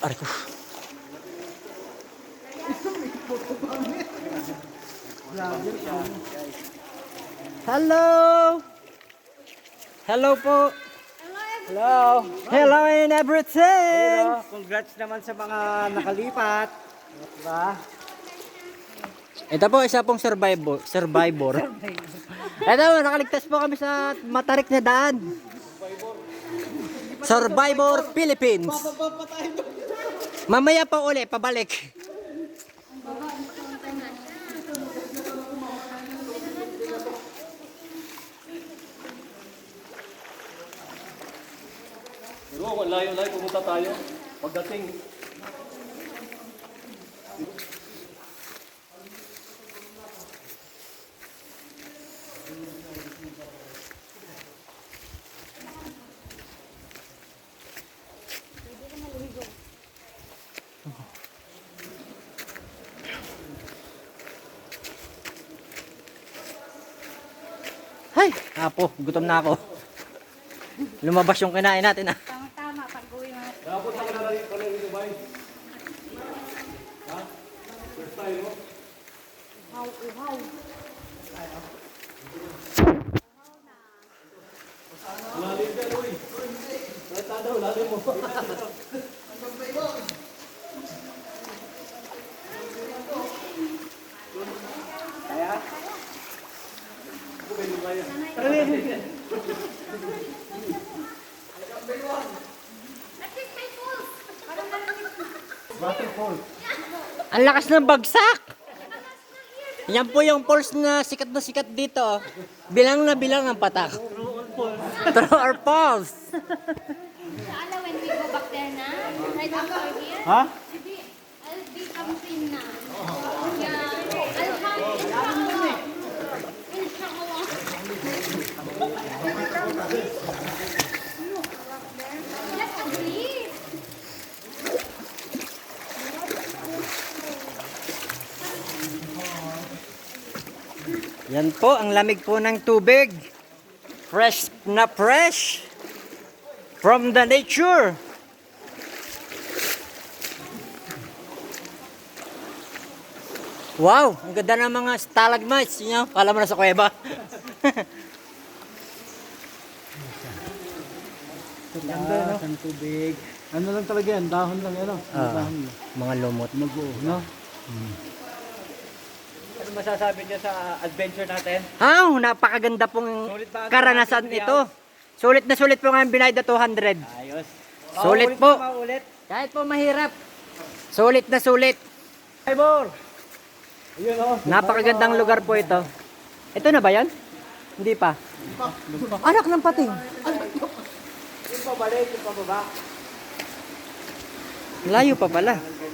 Aray ko. Hello! Hello po! Hello! Hello and everything! Hello! Congrats naman sa mga nakalipat. Diba? Ito po, isa pong survivor. Ito, nakaligtas po kami sa matarik na daan. Survivor Philippines. Mamaya pa uli, pabalik. Pero layo-layo pumunta tayo. Pagdating, Hay, apo, gutom na ako. Lumabas yung kinain natin ah. Tama-tama, pag-uwi mga dapat na ka na rin pala yung Dubai. Ha? First time, no? uhaw-uhaw. Lalim ka, uy. Rata daw, lalim mo. Ang lakas ng bagsak! Yan po yung pulse na sikat dito. Bilang na bilang ang patak. True or false? Ala, when we go back there na, right after here, Ha? I'll be camping na. Yeah. Alhamdulillah. Inshallah. Let's agree. Yan po, ang lamig po ng tubig. Fresh na fresh. From the nature. Wow, ang ganda ng mga stalagmites. Yun, kala mo na sa kuweba. Ganda, no? Ang tubig. Ano lang talaga yan? Dahon lang, ano? Dahon lang. Mga lumot. Mabuo, no? Ano masasabi niyo sa adventure natin? Napakaganda pong Sulit ba ang karanasan ating ito. Sulit na sulit po nga ang binayad na 200. Ayos. Sulit po. Maulit. Kahit po mahirap. Sulit na sulit. Ivor! Ayun, oh. Napakagandang lugar po ito. Ito na ba yan? Hindi pa. Anak ng pating. Yung pabalik, yung pababa. Layo pa pala. Ang